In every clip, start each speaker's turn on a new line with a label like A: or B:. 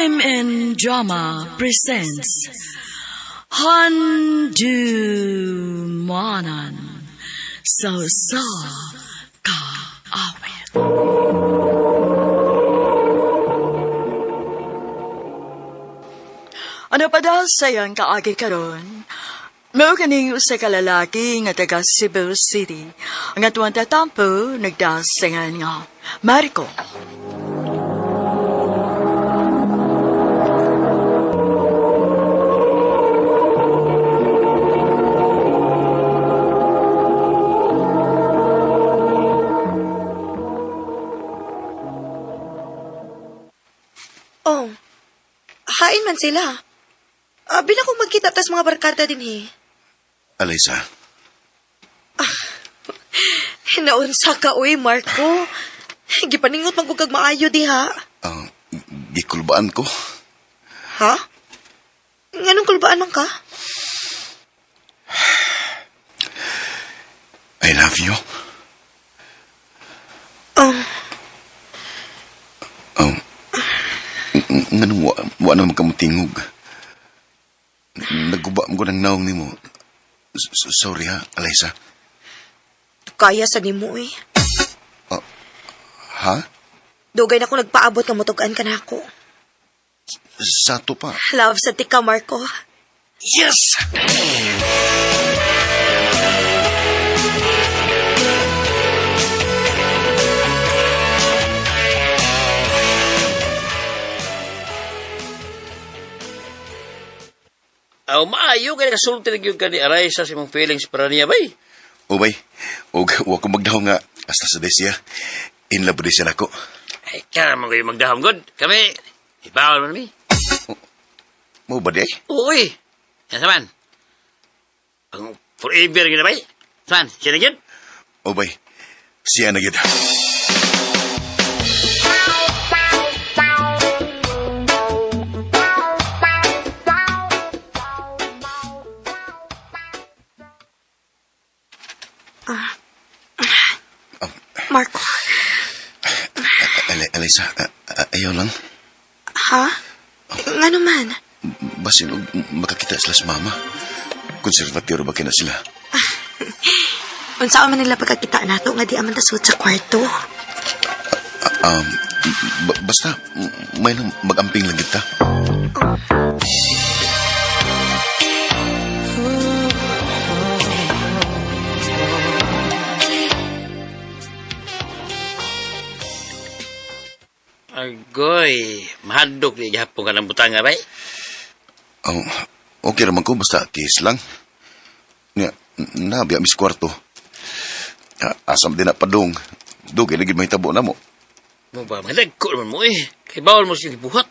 A: MN Drama presents Handumanan Sa Kaawit.
B: Ano pa daw sayang kaagi karon? Mao kaning usa ka lalaki nga taga Cebu City. Ang atuang tatampo nagdasingan nga Marco.
C: Oh, hain man sila. Bila ko magkita tas mga barkada din
D: Alyssa,
C: Hinaunsa ka, uy, Marco. Gipaningot magugag maayo diha.
D: gikulbaan ko.
C: Ha? Nganong kulbaan man ka?
D: I love you. Nganong wa na magkamutingog. Naguba mo ko ng naong ni mo. Sorry ha, Alyssa.
C: Kaya sa nimo, eh.
D: Ha?
C: Dugay na ko nagpaabot nga mutugan ka na ako.
D: Sato pa.
C: Love sa tika, Marco.
D: Yes!
E: Maayo kaya nakasulti na yung kani aray sa simong feelings para niya, bay.
D: O bay, wa ko magdaw nga hasta sa desya. In love din siya ako.
E: Ay, kaya naman kayo magdaham, God. Kami, ibawal mo namin.
D: Mo ba di?
E: Uy, yan saman. Ang forever yun na, bay. Saman, siya na yun.
D: O bay, siya na yun.
C: Marco.
D: Alyssa, ayaw lang.
C: Ha? Nga naman.
D: Basin og makakita sila sa mama. Konservatiro ba kina sila?
C: Unsaan man nila pagkakita nato nga di aman tasod sa kwarto.
D: Basta, may nang mag-amping lang kita.
E: Agoy, mahadok di gihapon ka ng butanga, bay.
D: Okay naman ko, basta kiss lang. Nga, nabiya mis kwarto. Asam din na padong. Dugay lagi may tabo na mo.
E: Mo ba, malagko naman mo eh. Kay bawal mo siyang ibuhat.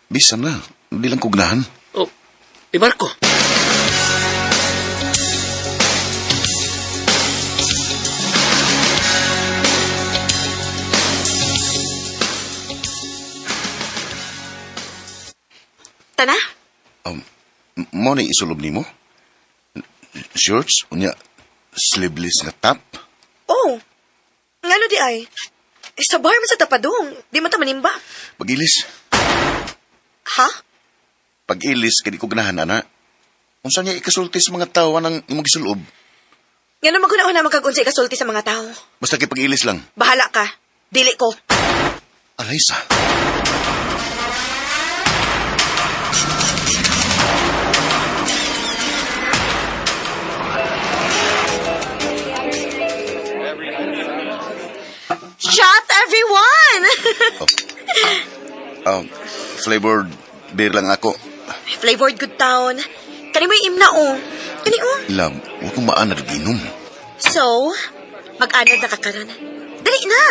D: Bisa na, hindi lang kugnahan.
E: Oh, Marco.
C: Tana?
D: Mo na isulob ni mo? Shorts, unya, sleeveless nga top.
C: Oh. Ngano di ay? Sa bar man sa tapadong. Di man ta manimba.
D: Pag-ilis.
C: Ha?
D: Pag-ilis, kadi kugnahan, ana. Kung saan niya ikasulti sa mga tao anang imong gisulob.
C: Ngano maguna-una magkagunsa ikasulti sa mga tao.
D: Basta kay pag-ilis lang.
C: Bahala ka. Dili ko.
D: Alyssa.
C: Shot, everyone!
D: Flavored beer lang ako.
C: Flavored good town. Kani mo imna, oh. Kani, oh.
D: Love, huwag kong maanad ginom.
C: So, mag-anad na kakaroon. Dali na!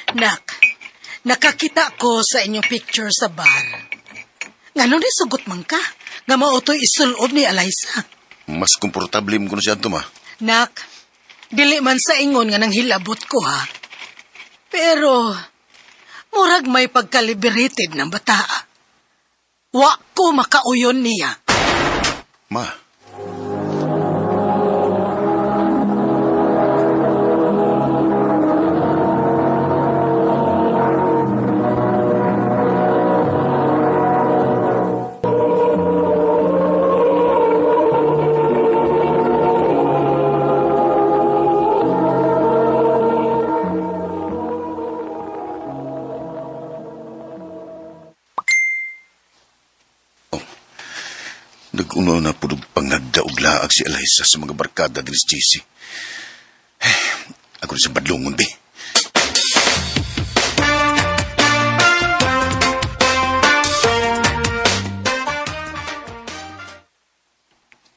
A: Nak, nakakita ko sa inyong picture sa bar. Ngano ni sugot man ka? Nga mautoy isulob ni Alyssa.
D: Mas komportable mo ko na siya ito, ma.
A: Nak, dili man sa ingon nga nang hilabot ko, ha? Pero, murag may pagka-liberated ng bata. Wa ko makauyon niya.
D: Ma, nag-uno na po pangagdaog laag si Eliza sa mga barkada din si JC. Ako rin sa badlungon, be.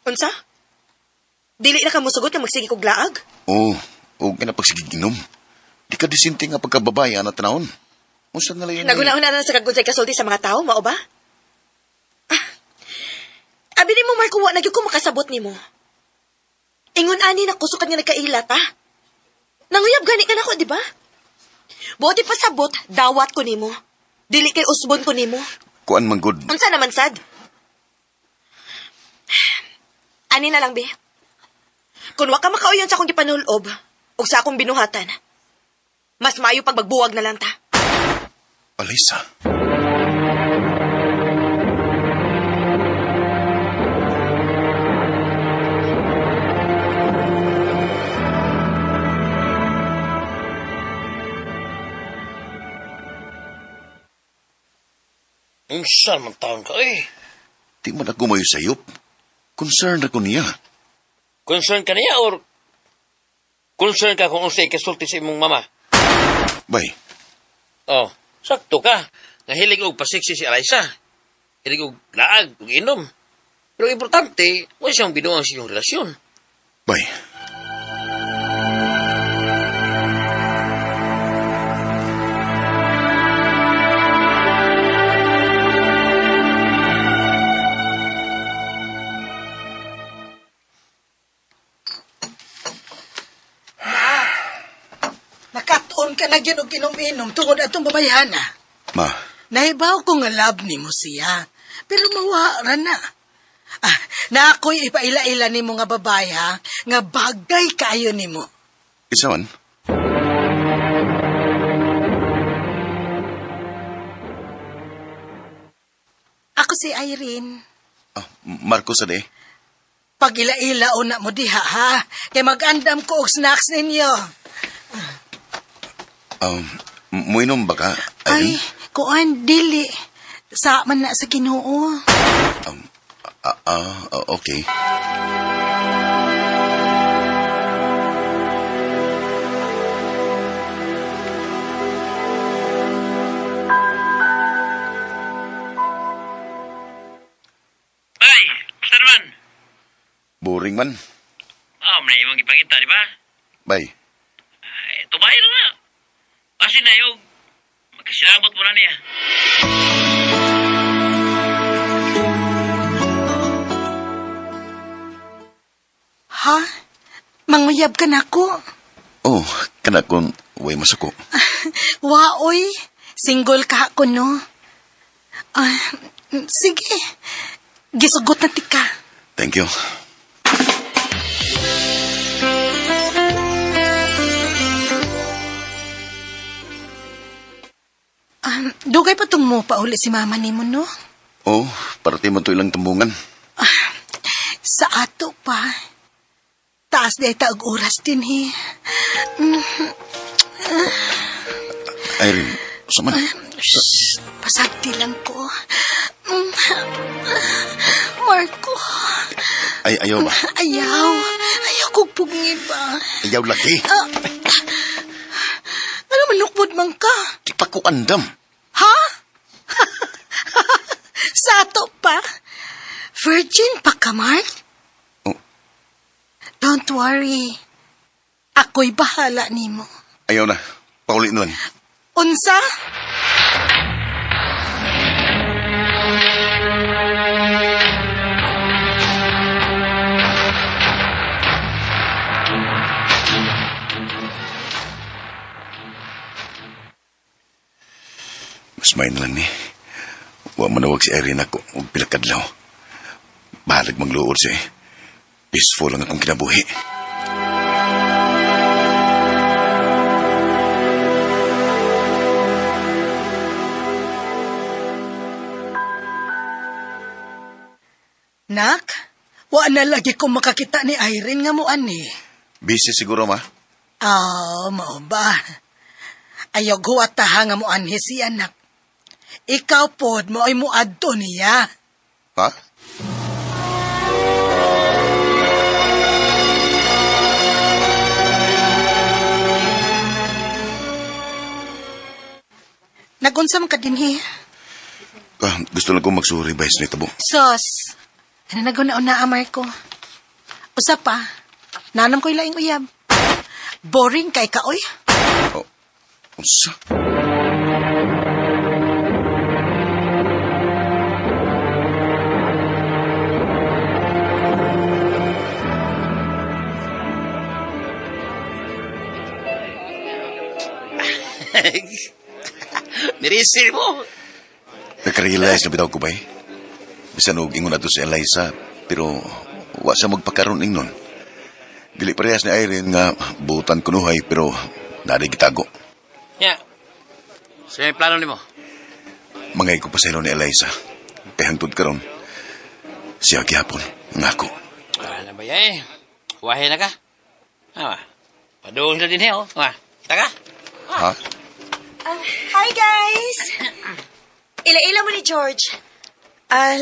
C: Unsa? Dili na ka musugot nga magsige kog laag?
D: Oo, huwag ka na pagsigiginom. Di ka disinti nga pagkababaya na tanahon. Unsa na lang yan?
C: Nagunahon na sa kagunsay kasulti sa mga tao, mao ba? Abi ni mo, Marco, wa na gyud ko makasabot ni mo. Ingon ani na kusukan nga nagkailat, ha? Nanguyab gani ka na ko, di ba? Buti pasabot, dawat ko nimo. Dili kay usbon ko nimo.
D: Kuan man good.
C: Unsa naman sad? Ani na lang, be. Kung wa ka makauyon sa akong gipanulob, o sa akong binuhatan, mas maayo pag magbuwag na lang ta.
D: Eliza.
E: Unsa man taon ka, eh.
D: Di man ako mayo sayop. Concerned ako niya.
E: Concern ka niya or concern ka kung unsay kasulti sa imong mama?
D: Bay,
E: Oh, sakto ka. Nahilig og pasiksi si Eliza. Hilig og laag, og inom. Pero importante, wala siyang binuang sa inyong relasyon.
D: bay.
A: Nakatuon ka na gyud og inom-inom tungod atong babayhana.
D: Ma,
A: Nahibaw ko nga love ni mo siya. Pero mawara na. Na ako'y ipaila-ila ni mo nga babae ha, nga bagay kayo ni mo.
D: isa man.
A: Ako si Irene.
D: Marco sa de.
A: Pag ila-ila una mo diha ha, kay mag-andam ko og snacks ninyo.
D: Muinom ba ka,
A: Ay,
D: Irene?
A: kuan dili. Sa man na sa Ginoo.
D: Okay.
E: Ay, basta naman.
D: Boring man.
E: May imong ipakita, di ba?
D: Bay,
E: Ay, tumayo na na. Kasi na yung magkasilabot mo na niya.
A: Ha? Manguyab ka na ko.
D: oh, kana kon way masuko.
A: Waoy, single ka ako no. Sige. Gisugot na tika.
D: Thank you.
A: Dugay pa tong mo pauli si mama ni mo, no?
D: Oh, parte mo to ilang tumbungan.
A: Sa ato pa. Taas di ay taog oras din, he.
D: Irene, saman.
A: Shh, pasagti lang ko. Marco.
D: Ay, ayaw ba?
A: Ayaw. Ayaw kong pungi ba?
D: Ayaw lagi.
A: Ano manukbod man ka?
D: Di pa ko andam.
A: Ha? Sa ato pa? Virgin pa ka, Mark?
D: Oh,
A: Don't worry. Ako'y bahala nimo.
D: ayaw na. Pauli na lang.
A: Unsa?
D: Mas main lang ni. Wa manawag si Irene ako og pilakadlaw. Bahalag mangluod siya. Peaceful lang akong kinabuhi.
A: Nak, wa na lagi ko makakita ni Irene nga mo ani.
D: Busy siguro, ma?
A: Mao ba? Ayaw guwataha nga mo anhi si anak. Ikaw pod mo ay muadto niya.
D: Ha?
A: Nagunsam ka dinhi.
D: Gusto lang kong magsuri, Vice ni Tabo.
A: Sos, ano naguna-una amay ko? Usa pa, nanam ko'y laing uyab. Boring kay ka, oy.
D: Oh, unsa?
E: Nirisir mo.
D: Nakarealize na bitaw ko ba eh? Bisan og ingon ato si Eliza, pero wa siya magpakaroon ingnon. Dili parehas ni Irene nga buutan kunuhay, pero naday gitago.
E: Ya. So yung plano ni mo?
D: Mangay ko pa sa ilo ni Eliza. Kaya hangtod karon siya gihapon, ngako.
E: Ano ba yan eh? Wahay na ka. Padoon sila din eh, oh. Kita ka?
D: Ha?
C: Hi, guys! Ila-ila mo ni George.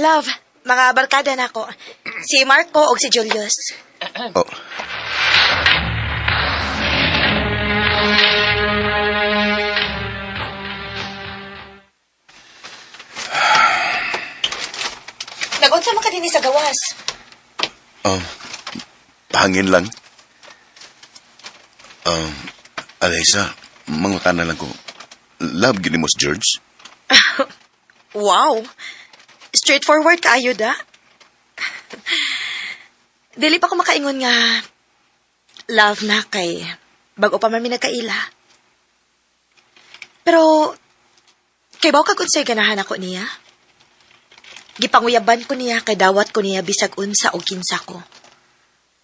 C: Love, mga barkada na ako. Si Marco o si Julius.
D: Oh.
C: Nag-unsa man ka din sa gawas.
D: Pahangin lang. Eliza, mga na lang ko. Love gini mo si George?
C: Wow! Straightforward ka, ayuda. Dili pa ko makaingon nga love na kay bago pa man mi nagkaila. Pero kay baw kag unsay ganahan ako niya. Gipanguyaban ko niya kay dawat ko niya bisag unsa og kinsa ko.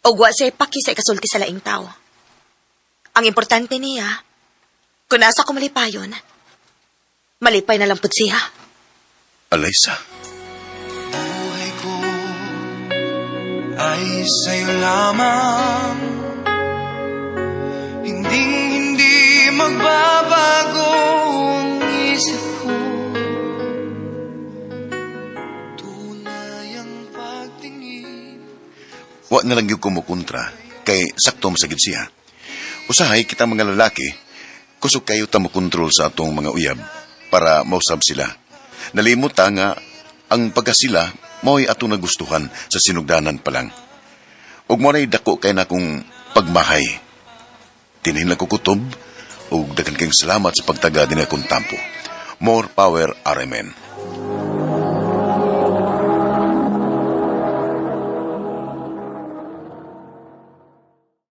C: Og wa say paki sa ikasulti sa laing tao. Ang importante niya, kung nasa ko malipayon, malipay na lang pud siya.
D: Eliza.
F: Buhay ko ay sa'yo lamang. Hindi magbabago ang isip ko. Tunay ang pagtingin.
D: Wa na lang yung kumukontra, kay sakto masagid siya. Usahay kita mga lalaki, kusog kayo ta mo kontrol sa atong mga uyab para mausab sila. Nalimot ta nga ang pagkasila mo'y ato nagustuhan sa sinugdanan pa lang. Ug mo na'y dako kay na kong pagmahay. Tinin lang ko kutob, ug daghan kayong salamat sa pagtaga din akong tampo. More power, RMN.